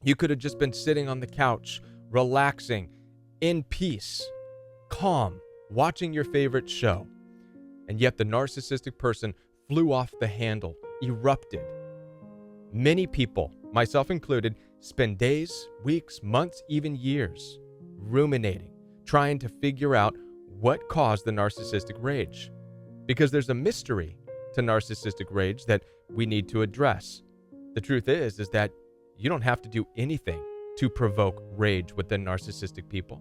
You could have just been sitting on the couch, relaxing, in peace, calm, watching your favorite show. And yet the narcissistic person flew off the handle, erupted. Many people, myself included, spend days, weeks, months, even years ruminating, trying to figure out what caused the narcissistic rage. Because there's a mystery to narcissistic rage that we need to address. The truth is that you don't have to do anything to provoke rage within narcissistic people.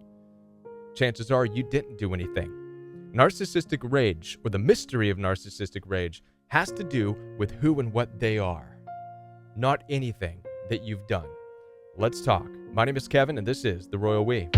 Chances are you didn't do anything. Narcissistic rage, or the mystery of narcissistic rage, has to do with who and what they are, not anything that you've done. Let's talk. My name is Kevin, and this is The Royal We.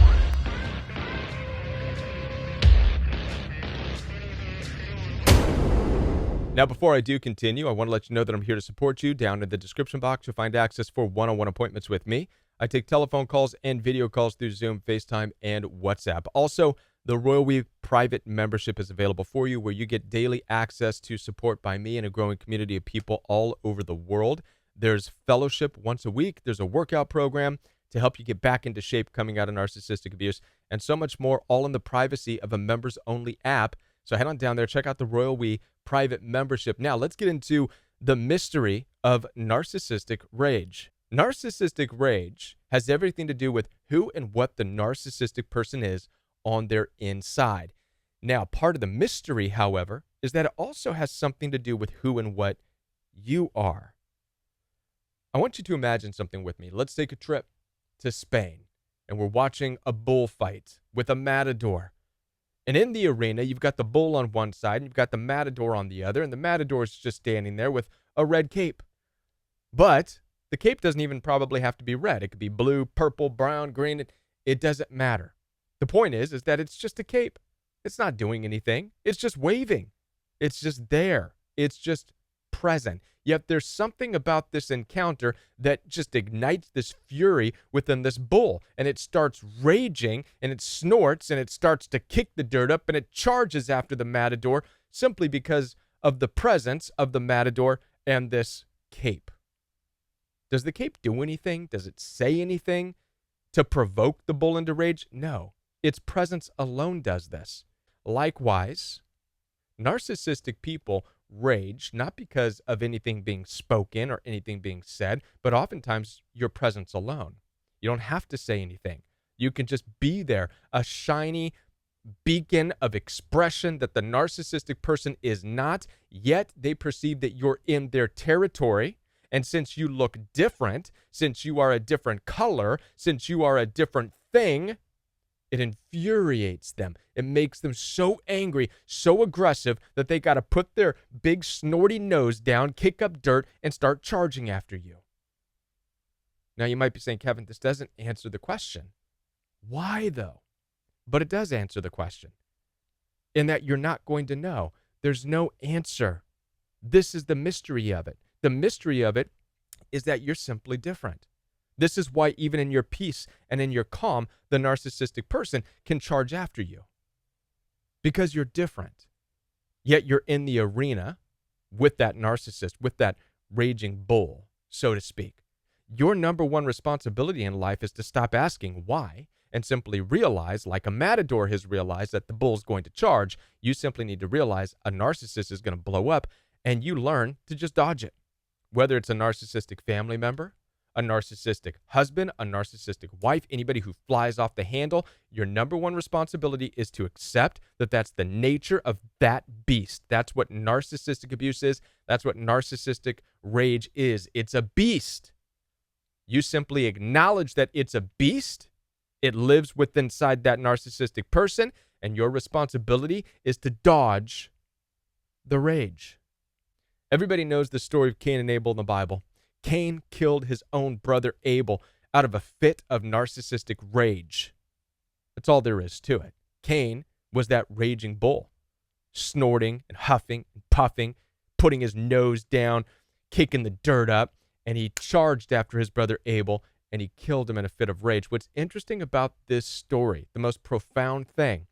Now, before I do continue, I want to let you know that I'm here to support you. Down in the description box, you'll find access for one-on-one appointments with me. I take telephone calls and video calls through Zoom, FaceTime, and WhatsApp. Also, the Royal We private membership is available for you, where you get daily access to support by me and a growing community of people all over the world. There's fellowship once a week. There's a workout program to help you get back into shape coming out of narcissistic abuse, and so much more, all in the privacy of a members-only app. So head on down there, check out the Royal We private membership. Now, let's get into the mystery of narcissistic rage. Narcissistic rage has everything to do with who and what the narcissistic person is on their inside. Now, part of the mystery, however, is that it also has something to do with who and what you are. I want you to imagine something with me. Let's take a trip to Spain, and we're watching a bullfight with a matador. And in the arena, you've got the bull on one side, and you've got the matador on the other, and the matador is just standing there with a red cape. But the cape doesn't even probably have to be red. It could be blue, purple, brown, green. It doesn't matter. The point is that it's just a cape. It's not doing anything. It's just waving. It's just there. It's just present. Yet there's something about this encounter that just ignites this fury within this bull, and it starts raging, and it snorts, and it starts to kick the dirt up, and it charges after the matador simply because of the presence of the matador and this cape. Does the cape do anything? Does it say anything to provoke the bull into rage? No. Its presence alone does this. Likewise, narcissistic people rage not because of anything being spoken or anything being said, but oftentimes your presence alone. You don't have to say anything. You can just be there, a shiny beacon of expression that the narcissistic person is not, yet they perceive that you're in their territory. And since you look different, since you are a different color, since you are a different thing, it infuriates them. It makes them so angry, so aggressive that they got to put their big snorty nose down, kick up dirt, and start charging after you. Now, you might be saying, Kevin, this doesn't answer the question. Why, though? But it does answer the question, in that you're not going to know. There's no answer. This is the mystery of it. The mystery of it is that you're simply different. This is why even in your peace and in your calm, the narcissistic person can charge after you. Because you're different. Yet you're in the arena with that narcissist, with that raging bull, so to speak. Your number one responsibility in life is to stop asking why and simply realize, like a matador has realized, that the bull's going to charge. You simply need to realize a narcissist is going to blow up, and you learn to just dodge it. Whether it's a narcissistic family member, a narcissistic husband, a narcissistic wife, anybody who flies off the handle, your number one responsibility is to accept that that's the nature of that beast. That's what narcissistic abuse is. That's what narcissistic rage is. It's a beast. You simply acknowledge that it's a beast. It lives within inside that narcissistic person, and your responsibility is to dodge the rage. Everybody knows the story of Cain and Abel in the Bible. Cain killed his own brother Abel out of a fit of narcissistic rage. That's all there is to it. Cain was that raging bull, snorting and huffing and puffing, putting his nose down, kicking the dirt up, and he charged after his brother Abel, and he killed him in a fit of rage. What's interesting about this story, the most profound thing,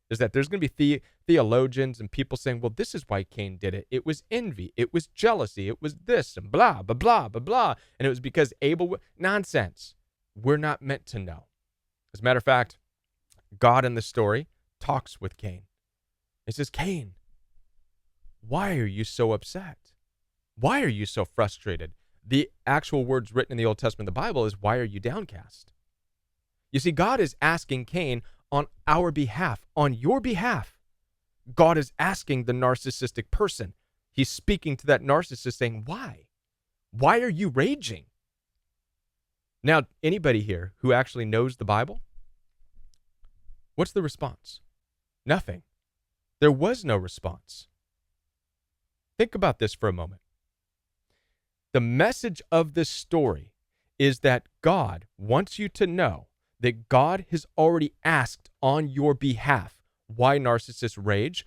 is that there's going to be theologians and people saying, well, this is why Cain did it. It was envy. It was jealousy. It was this and blah, blah, blah, blah, blah. And it was because Abel, nonsense. we're not meant to know. As a matter of fact, God in the story talks with Cain. He says, Cain, why are you so upset? Why are you so frustrated? The actual words written in the Old Testament of the Bible is, why are you downcast? You see, God is asking Cain on our behalf, on your behalf. God is asking the narcissistic person. He's speaking to that narcissist saying, why? Why are you raging? Now, anybody here who actually knows the Bible, what's the response? Nothing. There was no response. Think about this for a moment. The message of this story is that God wants you to know that God has already asked on your behalf why narcissists rage,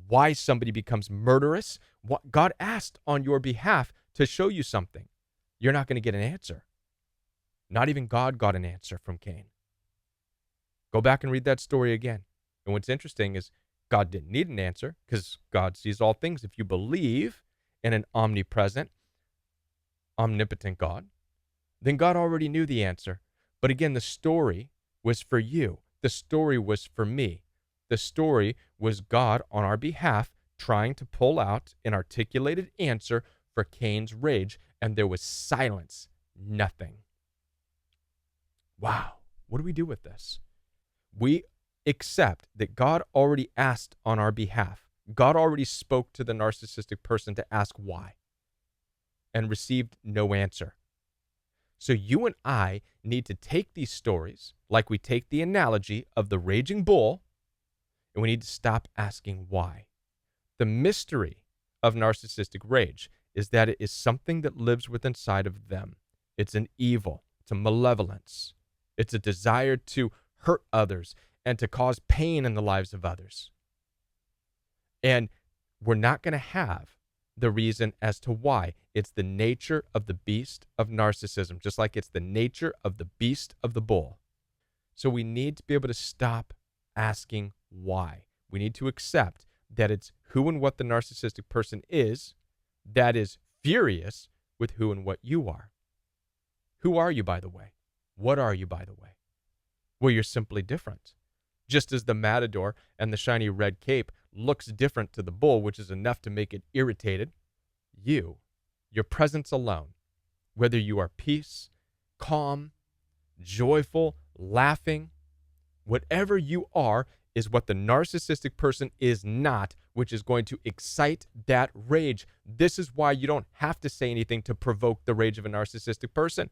why somebody becomes murderous. What God asked on your behalf to show you something. You're not going to get an answer. Not even God got an answer from Cain. Go back and read that story again. And what's interesting is God didn't need an answer because God sees all things. If you believe in an omnipresent, omnipotent God, then God already knew the answer. But again, the story was for you. The story was for me. The story was God on our behalf trying to pull out an articulated answer for Cain's rage, and there was silence, nothing. Wow, what do we do with this? We accept that God already asked on our behalf. God already spoke to the narcissistic person to ask why and received no answer. So you and I need to take these stories, like we take the analogy of the raging bull, and we need to stop asking why. The mystery of narcissistic rage is that it is something that lives within inside of them. It's an evil. It's a malevolence. It's a desire to hurt others and to cause pain in the lives of others. And we're not going to have the reason as to why. It's the nature of the beast of narcissism, just like it's the nature of the beast of the bull. So we need to be able to stop asking why. We need to accept that it's who and what the narcissistic person is that is furious with who and what you are. Who are you, by the way? What are you, by the way? Well, you're simply different. Just as the matador and the shiny red cape looks different to the bull, which is enough to make it irritated, your presence alone, whether you are peace, calm, joyful, laughing, whatever you are is what the narcissistic person is not, which is going to excite that rage. This is why you don't have to say anything to provoke the rage of a narcissistic person.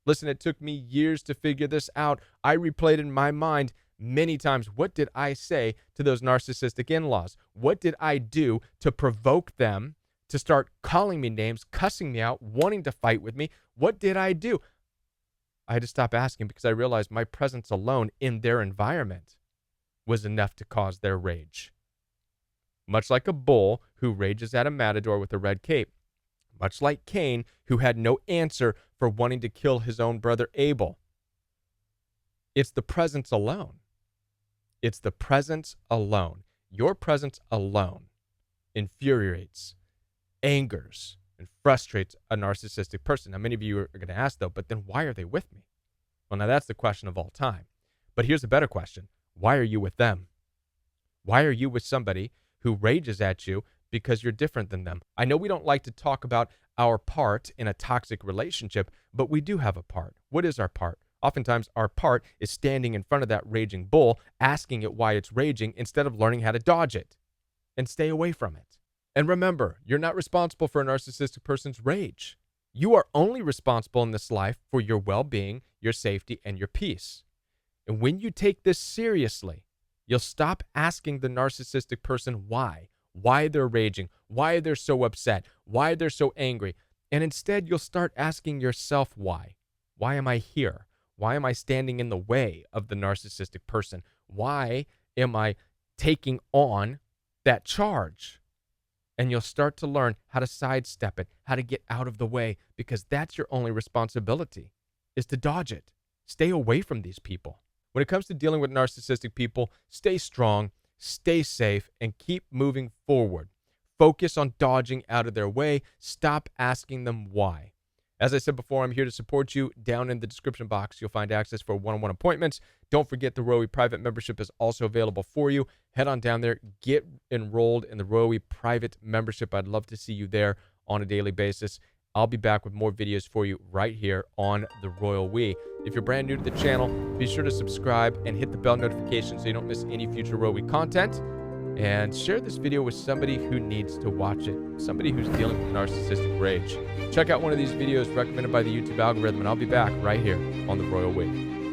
Listen, it took me years to figure this out. I replayed in my mind many times, what did I say to those narcissistic in-laws? What did I do to provoke them to start calling me names, cussing me out, wanting to fight with me? What did I do? I had to stop asking because I realized my presence alone in their environment was enough to cause their rage. Much like a bull who rages at a matador with a red cape. Much like Cain, who had no answer for wanting to kill his own brother Abel. It's the presence alone. It's the presence alone. Your presence alone infuriates, angers, and frustrates a narcissistic person. Now, many of you are going to ask, though, but then why are they with me? Well, now that's the question of all time. But here's a better question. Why are you with them? Why are you with somebody who rages at you because you're different than them? I know we don't like to talk about our part in a toxic relationship, but we do have a part. What is our part? Oftentimes, our part is standing in front of that raging bull, asking it why it's raging instead of learning how to dodge it and stay away from it. And remember, you're not responsible for a narcissistic person's rage. You are only responsible in this life for your well-being, your safety, and your peace. And when you take this seriously, you'll stop asking the narcissistic person why they're raging, why they're so upset, why they're so angry. And instead, you'll start asking yourself why. Why am I here? Why am I standing in the way of the narcissistic person? Why am I taking on that charge? And you'll start to learn how to sidestep it, how to get out of the way, because that's your only responsibility, is to dodge it. Stay away from these people. When it comes to dealing with narcissistic people, stay strong, stay safe, and keep moving forward. Focus on dodging out of their way. Stop asking them why. As I said before, I'm here to support you. Down in the description box, you'll find access for one-on-one appointments. Don't forget the Rowie private membership is also available for you. Head on down there, get enrolled in the Rowie private membership. I'd love to see you there on a daily basis. I'll be back with more videos for you right here on the Royal We. If you're brand new to the channel, be sure to subscribe and hit the bell notification so you don't miss any future Rowie content. And share this video with somebody who needs to watch it, somebody who's dealing with narcissistic rage. Check out one of these videos recommended by the YouTube algorithm, and I'll be back right here on the Royal We.